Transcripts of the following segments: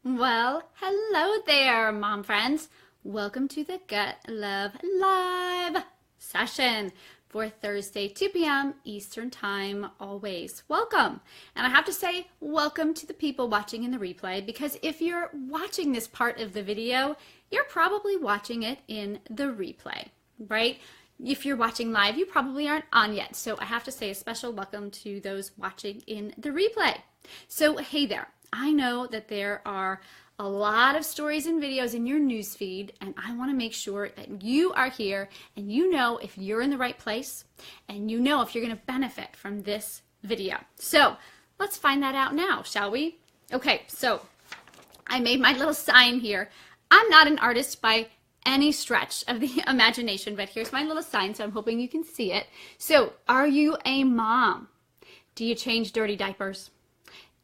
Well, hello there, mom friends. Welcome to the Gut Love Live session for Thursday, 2 p.m. Eastern Time, always. Welcome. And I have to say, welcome to the people watching in the replay, because if you're watching this part of the video, you're probably watching it in the replay, right? If you're watching live, you probably aren't on yet. So I have to say a special welcome to those watching in the replay. So hey there. I know that there are a lot of stories and videos in your newsfeed, and I want to make sure that you are here and you know if you're in the right place and you know if you're going to benefit from this video. So let's find that out now, shall we? Okay, so I made my little sign here. I'm not an artist by any stretch of the imagination, but here's my little sign, so I'm hoping you can see it. So, are you a mom? Do you change dirty diapers?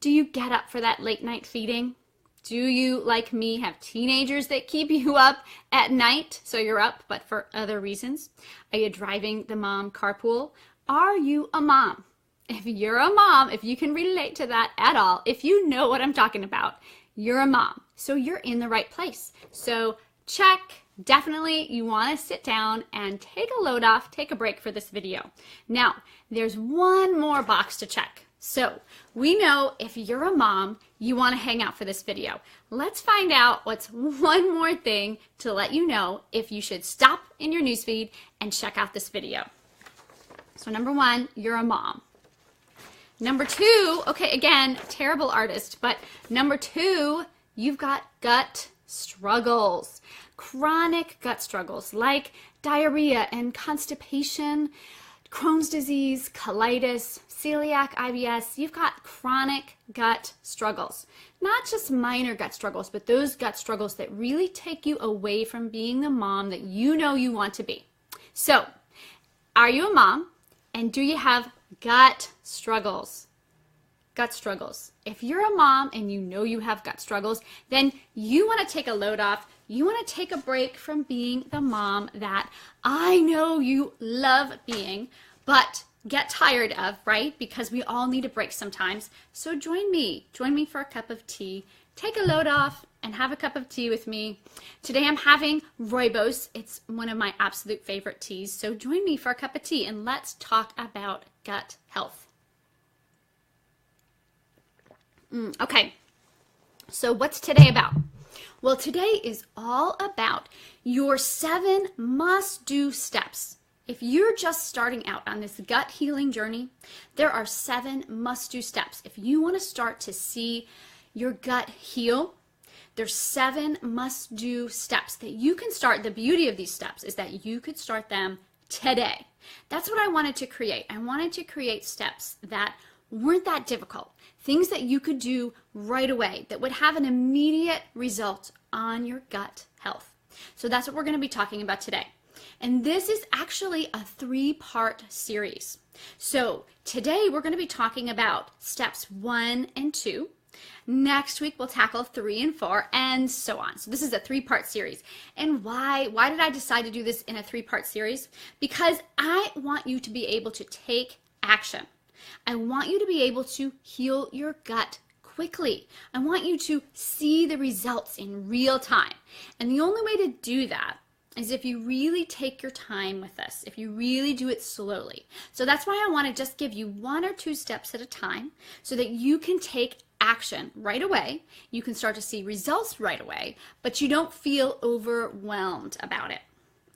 Do you get up for that late night feeding? Do you, like me, have teenagers that keep you up at night so you're up, but for other reasons? Are you driving the mom carpool? Are you a mom? If you're a mom, if you can relate to that at all, if you know what I'm talking about, you're a mom. So you're in the right place. So check. Definitely you want to sit down and take a load off, take a break for this video. Now, there's one more box to check. So we know if you're a mom, you want to hang out for this video. Let's find out what's one more thing to let you know if you should stop in your newsfeed and check out this video. So number one, you're a mom. Number two, okay, again, terrible artist, but number two, you've got gut struggles, chronic gut struggles like diarrhea and constipation, Crohn's disease, colitis, celiac, IBS. You've got chronic gut struggles. Not just minor gut struggles, but those gut struggles that really take you away from being the mom that you know you want to be. So, are you a mom? And do you have gut struggles? Gut struggles. If you're a mom and you know you have gut struggles, then you want to take a load off. You want to take a break from being the mom that I know you love being, but get tired of, right? Because we all need a break sometimes. So join me. Join me for a cup of tea. Take a load off and have a cup of tea with me. Today I'm having rooibos. It's one of my absolute favorite teas. So join me for a cup of tea and let's talk about gut health. Okay, so what's today about? Well, today is all about your 7 must-do steps. If you're just starting out on this gut healing journey, there are 7 must-do steps. If you want to start to see your gut heal, there's 7 must-do steps that you can start. The beauty of these steps is that you could start them today. That's what I wanted to create. I wanted to create steps that weren't that difficult. Things that you could do right away that would have an immediate result on your gut health. So that's what we're going to be talking about today. And this is actually a 3-part series. So today we're going to be talking about steps 1 and 2. Next week we'll tackle 3 and 4 and so on. So this is a 3-part series. And why did I decide to do this in a 3-part series? Because I want you to be able to take action. I want you to be able to heal your gut quickly. I want you to see the results in real time. And the only way to do that is if you really take your time with this, if you really do it slowly. So that's why I want to just give you 1 or 2 steps at a time so that you can take action right away. You can start to see results right away, but you don't feel overwhelmed about it.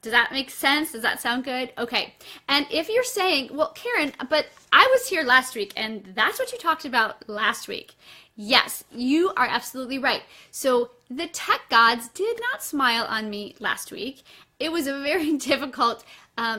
Does that make sense? Does that sound good? Okay. And if you're saying, well, Karen, but I was here last week and that's what you talked about last week. Yes, you are absolutely right. So the tech gods did not smile on me last week. It was a very difficult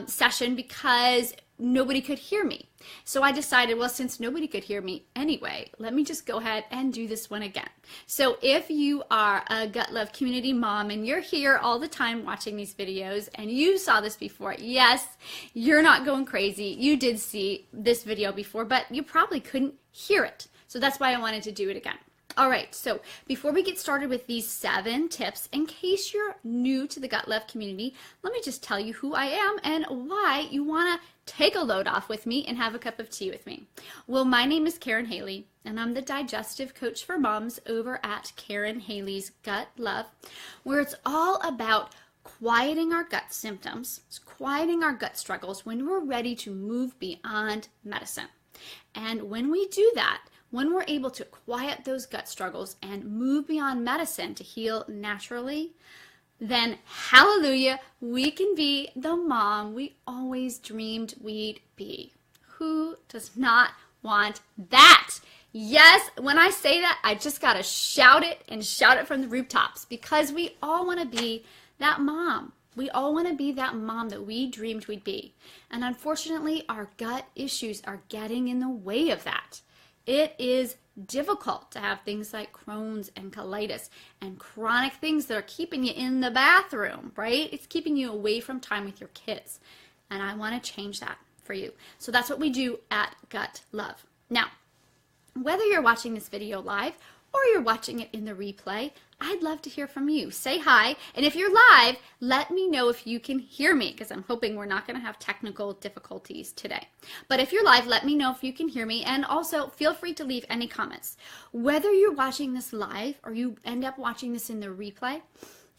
session because nobody could hear me. So I decided, well, since nobody could hear me anyway, let me just go ahead and do this one again. So if you are a Gut Love community mom and you're here all the time watching these videos and you saw this before, yes, you're not going crazy. You did see this video before, but you probably couldn't hear it. So that's why I wanted to do it again. All right, so before we get started with these 7 tips, in case you're new to the Gut Love community, let me just tell you who I am and why you want to take a load off with me and have a cup of tea with me. Well, my name is Karen Haley, and I'm the digestive coach for moms over at Karen Haley's Gut Love, where it's all about quieting our gut symptoms, quieting our gut struggles when we're ready to move beyond medicine. And when we do that, when we're able to quiet those gut struggles and move beyond medicine to heal naturally, then hallelujah, we can be the mom we always dreamed we'd be. Who does not want that? Yes, when I say that, I just gotta shout it and shout it from the rooftops, because we all want to be that mom. We all want to be that mom that we dreamed we'd be. And unfortunately, our gut issues are getting in the way of that. It is difficult to have things like Crohn's and colitis and chronic things that are keeping you in the bathroom, right? It's keeping you away from time with your kids. And I want to change that for you. So that's what we do at Gut Love. Now, whether you're watching this video live or you're watching it in the replay, I'd love to hear from you. Say hi, and if you're live, let me know if you can hear me, because I'm hoping we're not going to have technical difficulties today. But if you're live, let me know if you can hear me, and also feel free to leave any comments. Whether you're watching this live or you end up watching this in the replay,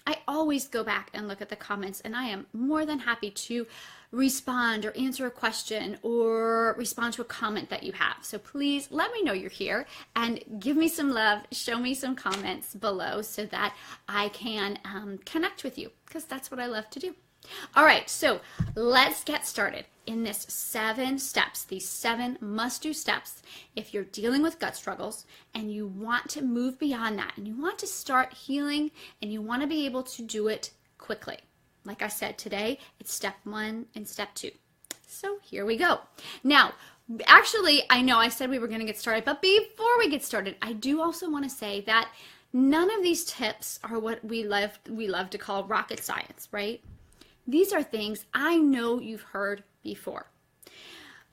I always go back and look at the comments, and I am more than happy to respond or answer a question or respond to a comment that you have. So please let me know you're here and give me some love, show me some comments below so that I can connect with you, because that's what I love to do. All right, so let's get started in this 7 steps, these 7 must-do steps if you're dealing with gut struggles and you want to move beyond that and you want to start healing and you want to be able to do it quickly. Like I said, today it's step 1 and step 2. So here we go. Now, actually, I know I said we were going to get started, but before we get started, I do also want to say that none of these tips are what we love to call rocket science, right? These are things I know you've heard before,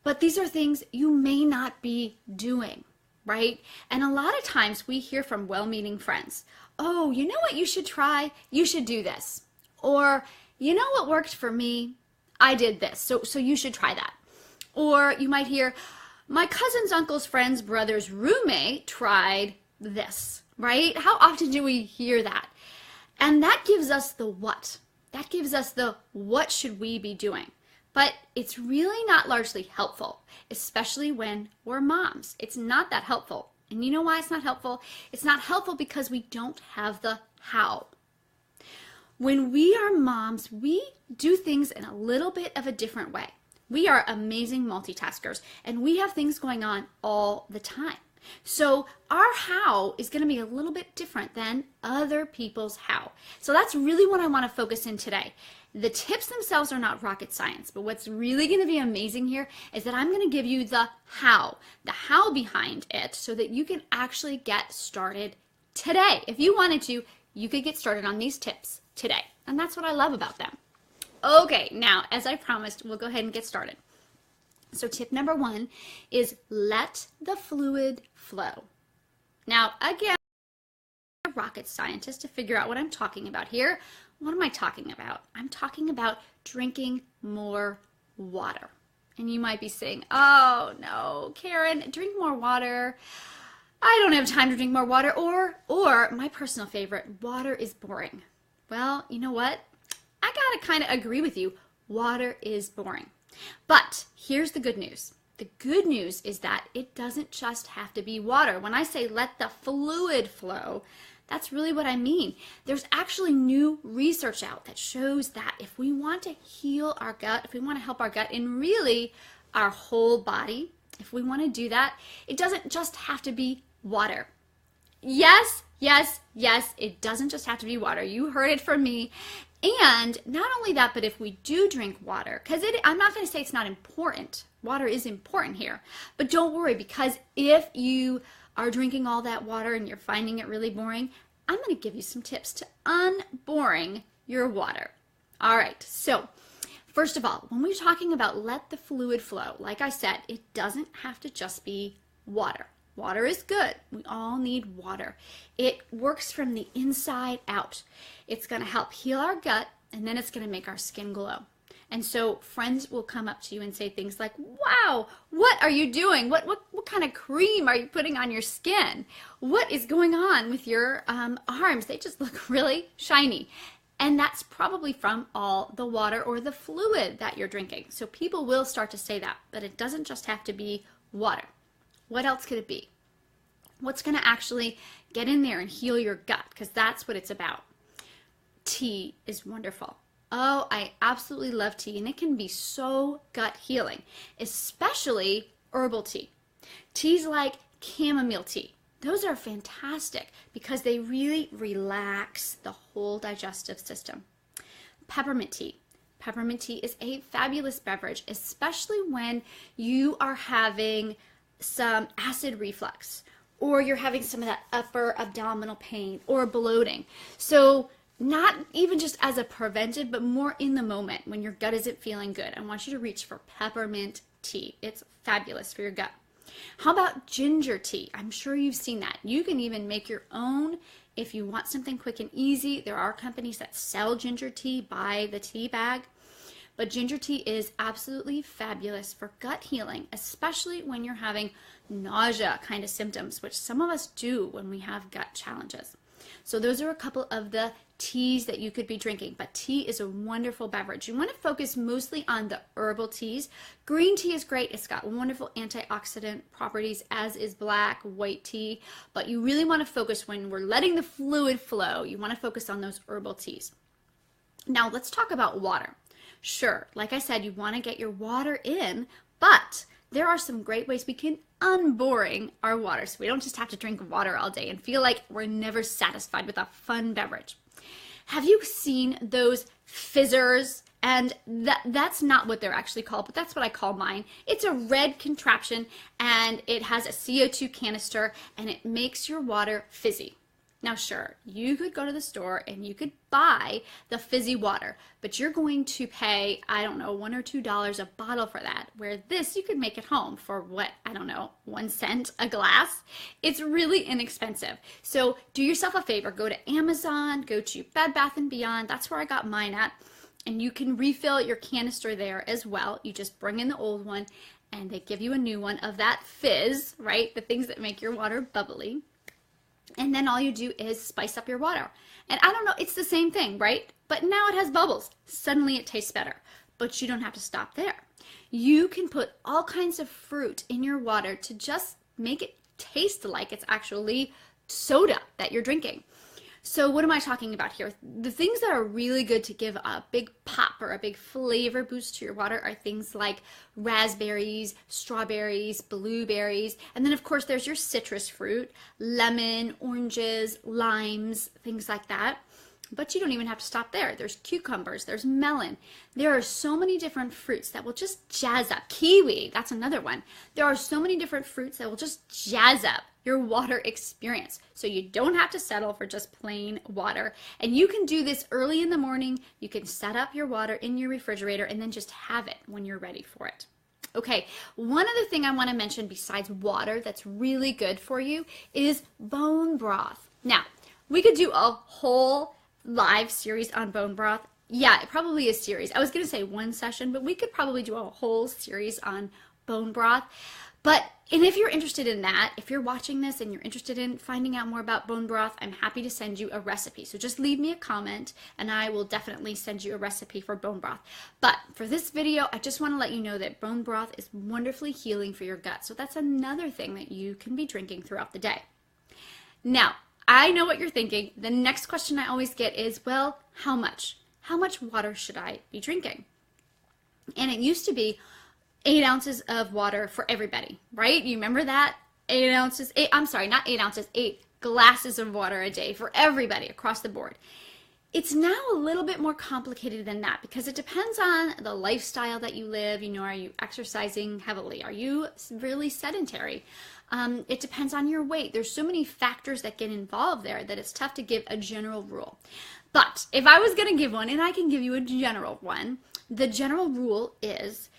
but these are things you may not be doing, right? And a lot of times we hear from well-meaning friends, oh, you know what you should try? You should do this. Or, you know what worked for me? I did this, so you should try that. Or you might hear, my cousin's uncle's friend's brother's roommate tried this, right? How often do we hear that? And that gives us the what. That gives us the what should we be doing. But it's really not largely helpful, especially when we're moms. It's not that helpful. And you know why it's not helpful? It's not helpful because we don't have the how. When we are moms, we do things in a little bit of a different way. We are amazing multitaskers, and we have things going on all the time. So our how is going to be a little bit different than other people's how. So that's really what I want to focus in today. The tips themselves are not rocket science, but what's really going to be amazing here is that I'm going to give you the how behind it, so that you can actually get started today. If you wanted to, you could get started on these tips today. And that's what I love about them. Okay, now, as I promised, we'll go ahead and get started. So tip number 1 is let the fluid flow. Now, again, I'm a rocket scientist to figure out what I'm talking about here. What am I talking about? I'm talking about drinking more water. And you might be saying, oh no, Karen, drink more water. I don't have time to drink more water. Or my personal favorite, water is boring. Well, you know what? I gotta kind of agree with you. Water is boring. But here's the good news. The good news is that it doesn't just have to be water. When I say let the fluid flow, that's really what I mean. There's actually new research out that shows that if we want to heal our gut, if we want to help our gut and really our whole body, if we want to do that, it doesn't just have to be water. Yes, it doesn't just have to be water. You heard it from me. And not only that, but if we do drink water, because I'm not going to say it's not important. Water is important here. But don't worry, because if you are drinking all that water and you're finding it really boring, I'm going to give you some tips to unboring your water. All right, so first of all, when we're talking about let the fluid flow, like I said, it doesn't have to just be water. Water is good. We all need water. It works from the inside out. It's going to help heal our gut, and then it's going to make our skin glow. And so friends will come up to you and say things like, wow, what are you doing? What kind of cream are you putting on your skin? What is going on with your arms? They just look really shiny. And that's probably from all the water or the fluid that you're drinking. So people will start to say that, but it doesn't just have to be water. What else could it be? What's going to actually get in there and heal your gut? Because that's what it's about. Tea is wonderful. Oh, I absolutely love tea, and it can be so gut healing, especially herbal tea. Teas like chamomile tea. Those are fantastic because they really relax the whole digestive system. Peppermint tea. Peppermint tea is a fabulous beverage, especially when you are having some acid reflux or you're having some of that upper abdominal pain or bloating. So not even just as a preventive, but more in the moment when your gut isn't feeling good. I want you to reach for peppermint tea. It's fabulous for your gut. How about ginger tea? I'm sure you've seen that. You can even make your own if you want something quick and easy. There are companies that sell ginger tea by the tea bag. But ginger tea is absolutely fabulous for gut healing, especially when you're having nausea kind of symptoms, which some of us do when we have gut challenges. So those are a couple of the teas that you could be drinking, but tea is a wonderful beverage. You want to focus mostly on the herbal teas. Green tea is great. It's got wonderful antioxidant properties, as is black, white tea, but you really want to focus when we're letting the fluid flow. You want to focus on those herbal teas. Now let's talk about water. Sure, like I said, you want to get your water in, but there are some great ways we can unboring our water so we don't just have to drink water all day and feel like we're never satisfied with a fun beverage. Have you seen those fizzers? And that's not what they're actually called, but that's what I call mine. It's a red contraption and it has a CO2 canister and it makes your water fizzy. Now sure, you could go to the store and you could buy the fizzy water, but you're going to pay, I don't know, $1 or $2 a bottle for that, where this you could make at home for what, I don't know, 1 cent a glass. It's really inexpensive. So do yourself a favor, go to Amazon, go to Bed Bath & Beyond, that's where I got mine at, and you can refill your canister there as well. You just bring in the old one and they give you a new one of that fizz, right? The things that make your water bubbly. And then all you do is spice up your water. And I don't know, it's the same thing, right? But now it has bubbles. Suddenly it tastes better. But you don't have to stop there. You can put all kinds of fruit in your water to just make it taste like it's actually soda that you're drinking. So what am I talking about here? The things that are really good to give a big pop or a big flavor boost to your water are things like raspberries, strawberries, blueberries, and then of course there's your citrus fruit, lemon, oranges, limes, things like that. But you don't even have to stop there. There's cucumbers, there's melon. There are so many different fruits that will just jazz up. Kiwi, that's another one. There are so many different fruits that will just jazz up your water experience. So you don't have to settle for just plain water. And you can do this early in the morning. You can set up your water in your refrigerator and then just have it when you're ready for it. Okay, one other thing I want to mention besides water that's really good for you is bone broth. Now, we could do a whole live series on bone broth. Yeah, probably a series. I was going to say one session, but we could probably do a whole series on bone broth. And if you're interested in that, if you're watching this and you're interested in finding out more about bone broth, I'm happy to send you a recipe. So just leave me a comment and I will definitely send you a recipe for bone broth. But for this video, I just want to let you know that bone broth is wonderfully healing for your gut. So that's another thing that you can be drinking throughout the day. Now, I know what you're thinking. The next question I always get is, well, how much? How much water should I be drinking? And it used to be 8 ounces of water for everybody, right? You remember that? 8 glasses of water a day for everybody across the board. It's now a little bit more complicated than that because it depends on the lifestyle that you live. You know, are you exercising heavily? Are you really sedentary? It depends on your weight. There's so many factors that get involved there that it's tough to give a general rule. But if I was going to give one, and I can give you a general one, the general rule is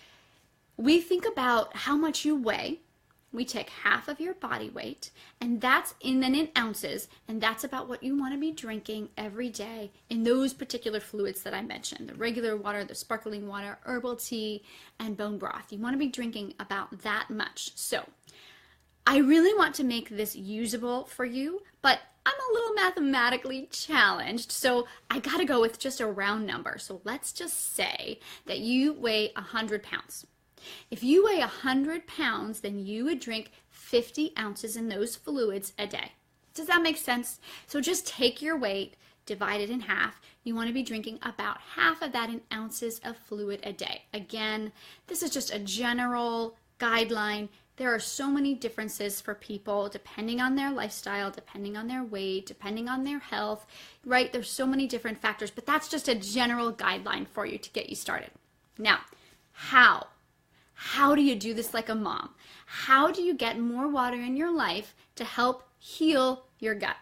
we think about how much you weigh, we take half of your body weight, and that's in ounces, and that's about what you want to be drinking every day in those particular fluids that I mentioned, the regular water, the sparkling water, herbal tea, and bone broth. You want to be drinking about that much. So I really want to make this usable for you, but I'm a little mathematically challenged, so I gotta go with just a round number. So let's just say that you weigh 100 pounds. If you weigh 100 pounds, then you would drink 50 ounces in those fluids a day. Does that make sense? So just take your weight, divide it in half. You want to be drinking about half of that in ounces of fluid a day. Again, this is just a general guideline. There are so many differences for people depending on their lifestyle, depending on their weight, depending on their health, right? There's so many different factors, but that's just a general guideline for you to get you started. Now, how? How do you do this like a mom? How do you get more water in your life to help heal your gut?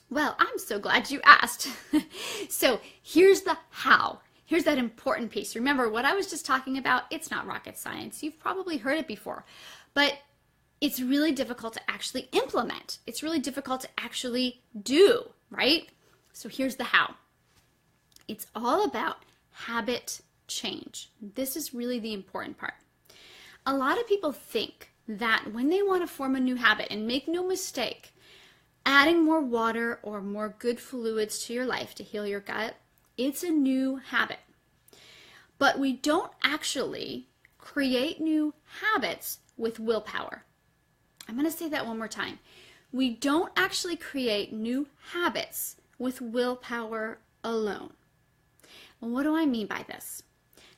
Well, I'm so glad you asked. So here's the how. Here's that important piece. Remember what I was just talking about? It's not rocket science. You've probably heard it before, but it's really difficult to actually implement. It's really difficult to actually do, right? So here's the how. It's all about habit change. This is really the important part. A lot of people think that when they want to form a new habit, and make no mistake, adding more water or more good fluids to your life to heal your gut, it's a new habit. But we don't actually create new habits with willpower. I'm going to say that one more time. We don't actually create new habits with willpower alone. Well, what do I mean by this?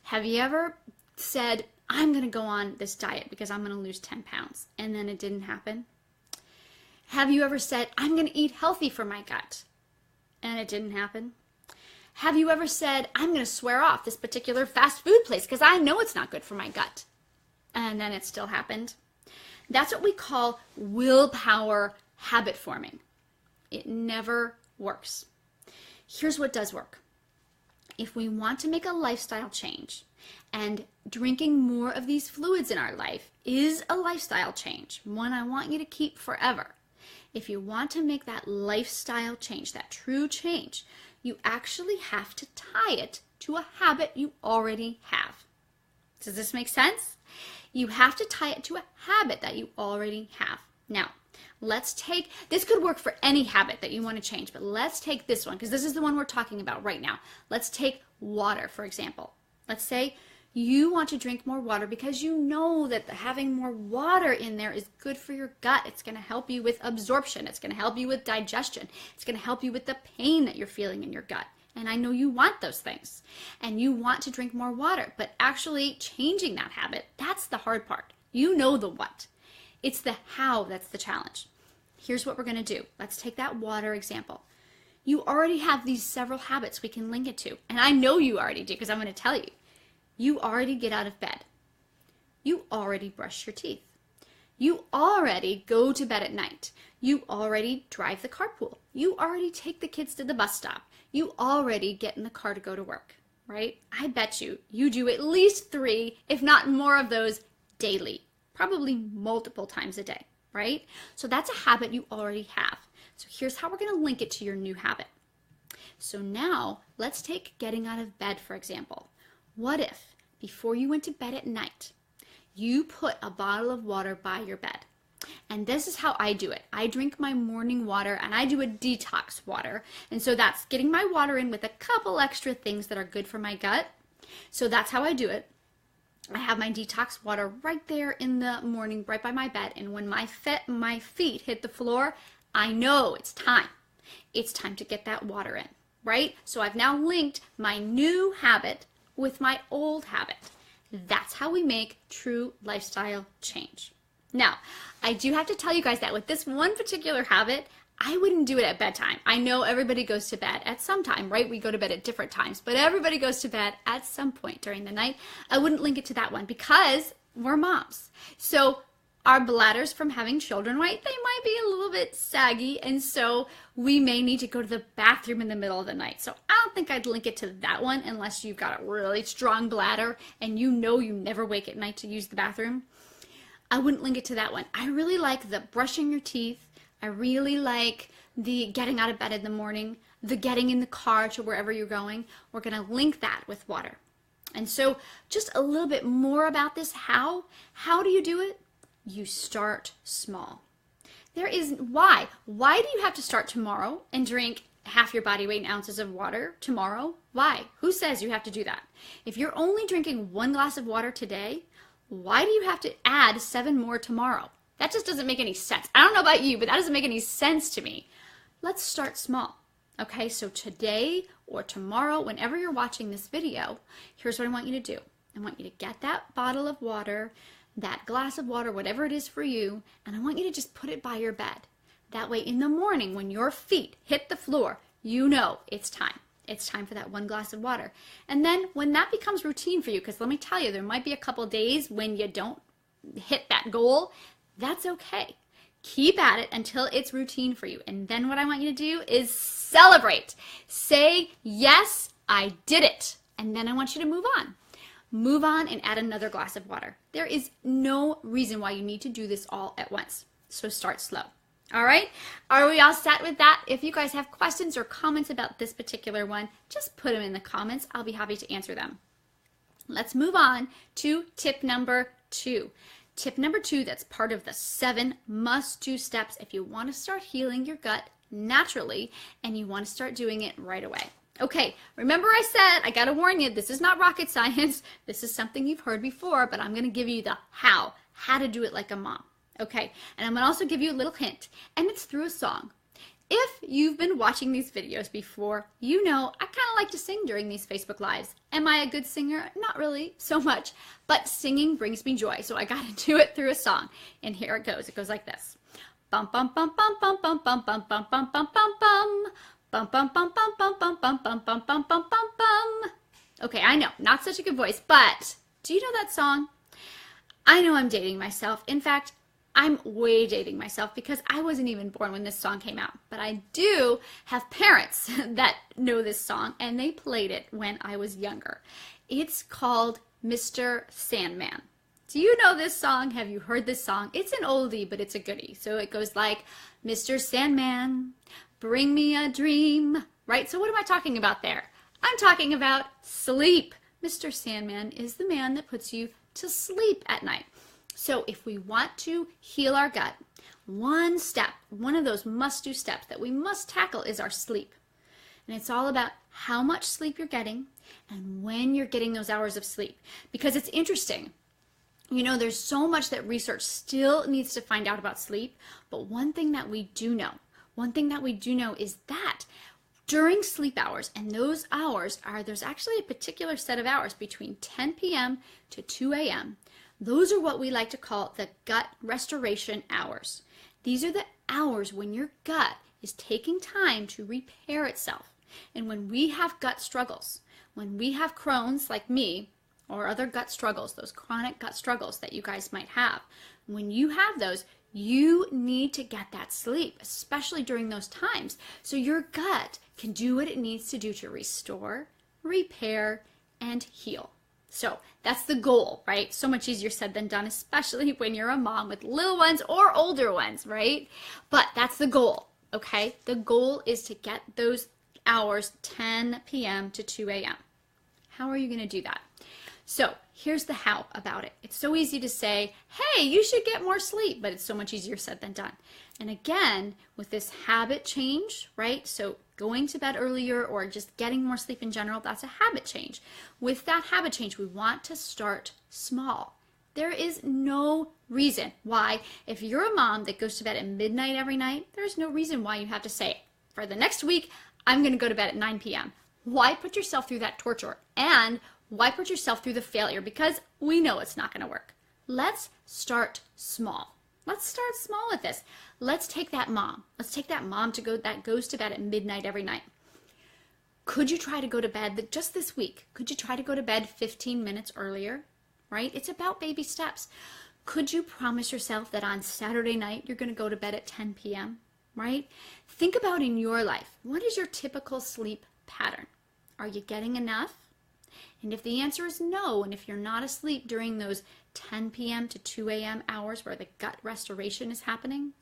Have you ever said, I'm going to go on this diet because I'm going to lose 10 pounds, and then it didn't happen? Have you ever said, I'm going to eat healthy for my gut, and it didn't happen? Have you ever said, I'm going to swear off this particular fast food place because I know it's not good for my gut, and then it still happened? That's what we call willpower habit forming. It never works. Here's what does work. If we want to make a lifestyle change, and drinking more of these fluids in our life is a lifestyle change, one I want you to keep forever. If you want to make that lifestyle change, that true change, you actually have to tie it to a habit you already have. Does this make sense? You have to tie it to a habit that you already have. Now, let's take, this could work for any habit that you want to change, but let's take this one because this is the one we're talking about right now. Let's take water, for example. Let's say you want to drink more water because you know that having more water in there is good for your gut. It's going to help you with absorption. It's going to help you with digestion. It's going to help you with the pain that you're feeling in your gut. And I know you want those things. And you want to drink more water. But actually changing that habit, that's the hard part. You know the what. It's the how that's the challenge. Here's what we're going to do. Let's take that water example. You already have these several habits we can link it to. And I know you already do because I'm going to tell you. You already get out of bed. You already brush your teeth. You already go to bed at night. You already drive the carpool. You already take the kids to the bus stop. You already get in the car to go to work, right? I bet you do at least 3, if not more of those daily, probably multiple times a day, right? So that's a habit you already have. So here's how we're going to link it to your new habit. So now let's take getting out of bed, for example. What if, before you went to bed at night, you put a bottle of water by your bed? And this is how I do it. I drink my morning water and I do a detox water. And so that's getting my water in with a couple extra things that are good for my gut. So that's how I do it. I have my detox water right there in the morning, right by my bed. And when my feet hit the floor, I know it's time. It's time to get that water in, right? So I've now linked my new habit with my old habit. That's how we make true lifestyle change. Now, I do have to tell you guys that with this one particular habit, I wouldn't do it at bedtime. I know everybody goes to bed at some time, right? We go to bed at different times, but everybody goes to bed at some point during the night. I wouldn't link it to that one because we're moms. So our bladders from having children, right, they might be a little bit saggy, and so we may need to go to the bathroom in the middle of the night. So I don't think I'd link it to that one unless you've got a really strong bladder and you know you never wake at night to use the bathroom. I wouldn't link it to that one. I really like the brushing your teeth. I really like the getting out of bed in the morning, the getting in the car to wherever you're going. We're going to link that with water. And so just a little bit more about this. How do you do it? You start small. Why do you have to start tomorrow and drink half your body weight in ounces of water tomorrow? Why? Who says you have to do that? If you're only drinking 1 glass of water today, why do you have to add 7 more tomorrow? That just doesn't make any sense. I don't know about you, but that doesn't make any sense to me. Let's start small. Okay, so today or tomorrow, whenever you're watching this video, here's what I want you to do. I want you to get that bottle of water, that glass of water, whatever it is for you, and I want you to just put it by your bed. That way in the morning when your feet hit the floor, you know it's time. It's time for that 1 glass of water. And then when that becomes routine for you, because let me tell you, there might be a couple days when you don't hit that goal, that's okay. Keep at it until it's routine for you. And then what I want you to do is celebrate. Say, yes, I did it. And then I want you to move on. Move on and add another glass of water. There is no reason why you need to do this all at once. So start slow. All right, are we all set with that? If you guys have questions or comments about this particular one, just put them in the comments. I'll be happy to answer them. Let's move on to tip number 2. Tip number 2, that's part of the 7 must-do steps if you want to start healing your gut naturally and you want to start doing it right away. Okay, remember I said, I got to warn you, this is not rocket science. This is something you've heard before, but I'm going to give you the how to do it like a mom. Okay, and I'm going to also give you a little hint, and it's through a song. If you've been watching these videos before, you know I kind of like to sing during these Facebook Lives. Am I a good singer? Not really so much, but singing brings me joy, so I got to do it through a song. And here it goes. It goes like this. Bum bum bum bum bum bum bum bum bum bum bum bum bum. Bum bum bum bum bum bum bum bum bum bum bum bum bum. Okay, I know, not such a good voice, but do you know that song? I know I'm dating myself. In fact, I'm way dating myself because I wasn't even born when this song came out. But I do have parents that know this song, and they played it when I was younger. It's called Mr. Sandman. Do you know this song? Have you heard this song? It's an oldie, but it's a goodie. So it goes like, Mr. Sandman, bring me a dream. Right? So what am I talking about there? I'm talking about sleep. Mr. Sandman is the man that puts you to sleep at night. So if we want to heal our gut, one of those must-do steps that we must tackle is our sleep. And it's all about how much sleep you're getting and when you're getting those hours of sleep. Because it's interesting. You know, there's so much that research still needs to find out about sleep. But one thing that we do know is that during sleep hours, and those hours there's actually a particular set of hours between 10 p.m. to 2 a.m., those are what we like to call the gut restoration hours. These are the hours when your gut is taking time to repair itself. And when we have gut struggles, when we have Crohn's like me, or other gut struggles, those chronic gut struggles that you guys might have, when you have those, you need to get that sleep, especially during those times, so your gut can do what it needs to do to restore, repair, and heal. So that's the goal, right? So much easier said than done, especially when you're a mom with little ones or older ones, right? But that's the goal, okay? The goal is to get those hours 10 p.m. to 2 a.m. How are you going to do that? So here's the how about it. It's so easy to say, hey, you should get more sleep, but it's so much easier said than done. And again, with this habit change, right? So going to bed earlier or just getting more sleep in general, that's a habit change. With that habit change, we want to start small. There is no reason why, if you're a mom that goes to bed at midnight every night, there's no reason why you have to say, for the next week, I'm going to go to bed at 9 p.m. Why put yourself through that torture? And why put yourself through the failure? Because we know it's not going to work. Let's start small. Let's start small with this. Let's take that mom. That goes to bed at midnight every night. Could you try to go to bed just this week? Could you try to go to bed 15 minutes earlier? Right? It's about baby steps. Could you promise yourself that on Saturday night you're going to go to bed at 10 p.m.? Right? Think about in your life, what is your typical sleep pattern? Are you getting enough? And if the answer is no, and if you're not asleep during those 10 p.m. to 2 a.m. hours where the gut restoration is happening,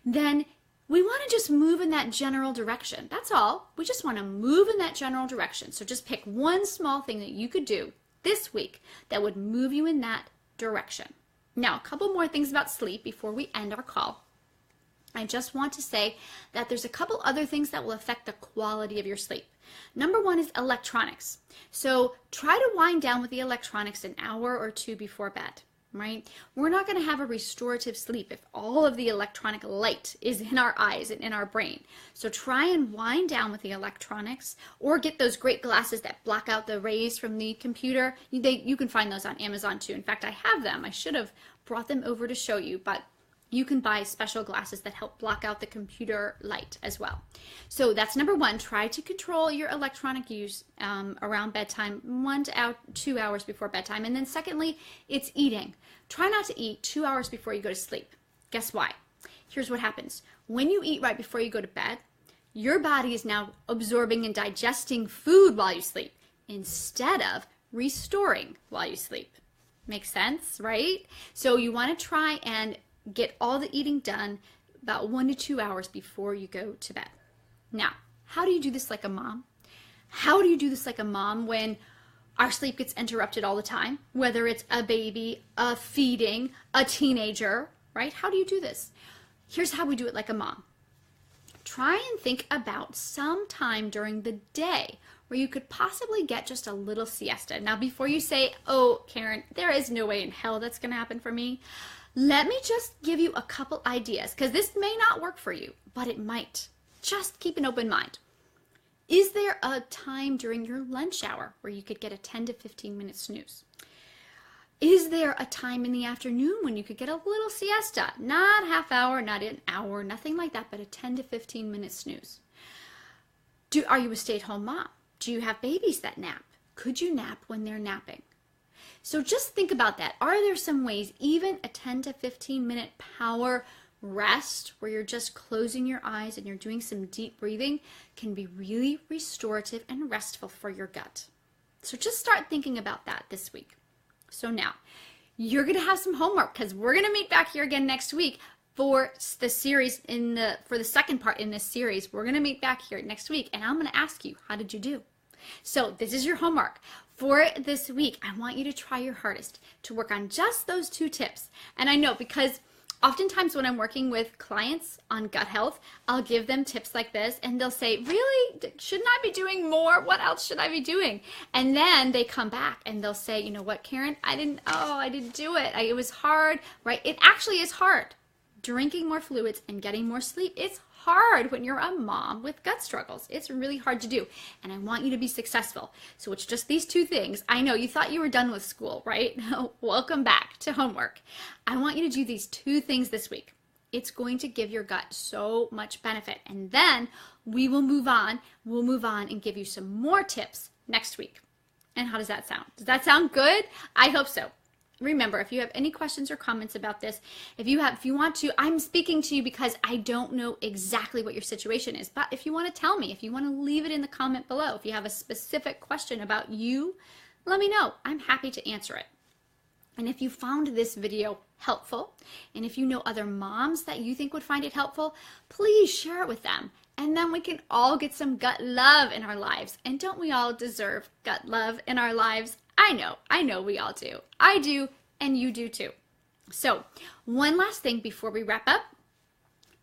then we want to just move in that general direction. That's all. We just want to move in that general direction. So just pick one small thing that you could do this week that would move you in that direction. Now, a couple more things about sleep before we end our call. I just want to say that there's a couple other things that will affect the quality of your sleep. Number one is electronics. So try to wind down with the electronics an hour or two before bed, right? We're not going to have a restorative sleep if all of the electronic light is in our eyes and in our brain. So try and wind down with the electronics, or get those great glasses that block out the rays from the computer. You can find those on Amazon too. In fact, I have them. I should have brought them over to show you, but you can buy special glasses that help block out the computer light as well. So that's number one. Try to control your electronic use around bedtime, 1 to 2 hours before bedtime. And then secondly, it's eating. Try not to eat 2 hours before you go to sleep. Guess why? Here's what happens. When you eat right before you go to bed, your body is now absorbing and digesting food while you sleep instead of restoring while you sleep. Makes sense, right? So you want to try and get all the eating done about 1 to 2 hours before you go to bed. Now, how do you do this like a mom? How do you do this like a mom when our sleep gets interrupted all the time? Whether it's a baby, a feeding, a teenager, right? How do you do this? Here's how we do it like a mom. Try and think about some time during the day where you could possibly get just a little siesta. Now, before you say, oh, Karen, there is no way in hell that's going to happen for me, let me just give you a couple ideas, because this may not work for you, but it might. Just keep an open mind. Is there a time during your lunch hour where you could get a 10 to 15 minute snooze? Is there a time in the afternoon when you could get a little siesta? Not half hour, not an hour, nothing like that, but a 10 to 15 minute snooze. Are you a stay-at-home mom? Do you have babies that nap? Could you nap when they're napping? So just think about that. Are there some ways, even a 10 to 15 minute power rest where you're just closing your eyes and you're doing some deep breathing, can be really restorative and restful for your gut? So just start thinking about that this week. So now, you're going to have some homework, because we're going to meet back here again next week for the series for the second part in this series. We're going to meet back here next week, and I'm going to ask you, how did you do? So this is your homework. For this week, I want you to try your hardest to work on just those 2 tips. And I know, because oftentimes when I'm working with clients on gut health, I'll give them tips like this, and they'll say, really, shouldn't I be doing more? What else should I be doing? And then they come back and they'll say, you know what, Karen, I didn't do it. It was hard, right? It actually is hard. Drinking more fluids and getting more sleep, it's hard when you're a mom with gut struggles. It's really hard to do, and I want you to be successful. So it's just these 2 things. I know you thought you were done with school, right? Welcome back to homework. I want you to do these 2 things this week. It's going to give your gut so much benefit, and then we will move on. We'll move on and give you some more tips next week. And how does that sound? Does that sound good? I hope so. Remember, if you have any questions or comments about this, if you want to, I'm speaking to you because I don't know exactly what your situation is. But if you want to tell me, if you want to leave it in the comment below, if you have a specific question about you, let me know. I'm happy to answer it. And if you found this video helpful, and if you know other moms that you think would find it helpful, please share it with them. And then we can all get some gut love in our lives. And don't we all deserve gut love in our lives? I know we all do. I do, and you do too. So, one last thing before we wrap up.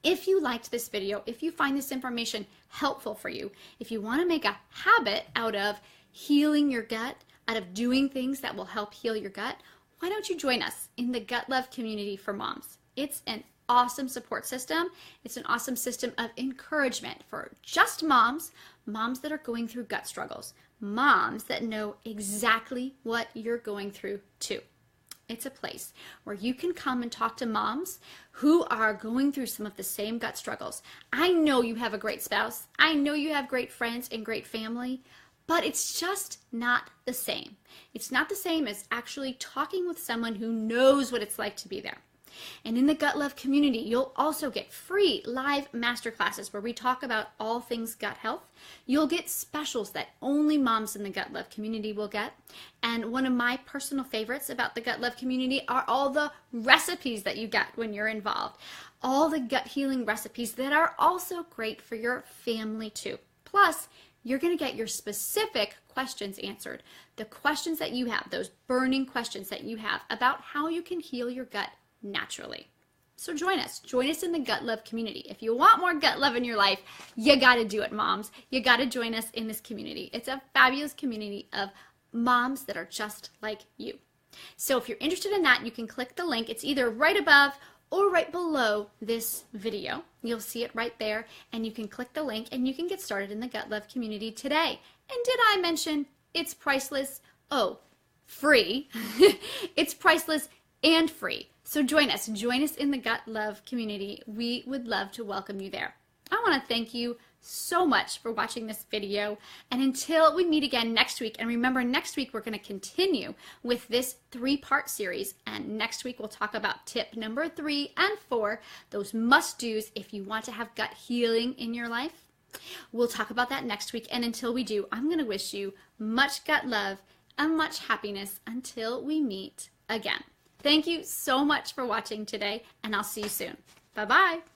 If you liked this video, if you find this information helpful for you, if you want to make a habit out of healing your gut, out of doing things that will help heal your gut, why don't you join us in the Gut Love community for moms? It's an awesome support system. It's an awesome system of encouragement for just moms that are going through gut struggles, moms that know exactly what you're going through too. It's a place where you can come and talk to moms who are going through some of the same gut struggles. I know you have a great spouse. I know you have great friends and great family, but it's just not the same. It's not the same as actually talking with someone who knows what it's like to be there. And in the Gut Love community, you'll also get free live masterclasses where we talk about all things gut health. You'll get specials that only moms in the Gut Love community will get. And one of my personal favorites about the Gut Love community are all the recipes that you get when you're involved. All the gut healing recipes that are also great for your family too. Plus, you're going to get your specific questions answered. The questions that you have, those burning questions that you have about how you can heal your gut naturally. So join us in the Gut Love community. If you want more gut love in your life, you got to do it, moms. You got to join us in this community. It's a fabulous community of moms that are just like you. So if you're interested in that, you can click the link. It's either right above or right below this video. You'll see it right there, and you can click the link and you can get started in the Gut Love community today. And did I mention it's priceless? Oh, free. It's priceless and free. So join us in the Gut Love community. We would love to welcome you there. I want to thank you so much for watching this video. And until we meet again next week, and remember next week we're going to continue with this 3-part series. And next week we'll talk about tip number 3 and 4, those must-dos if you want to have gut healing in your life. We'll talk about that next week. And until we do, I'm going to wish you much gut love and much happiness until we meet again. Thank you so much for watching today, and I'll see you soon. Bye-bye.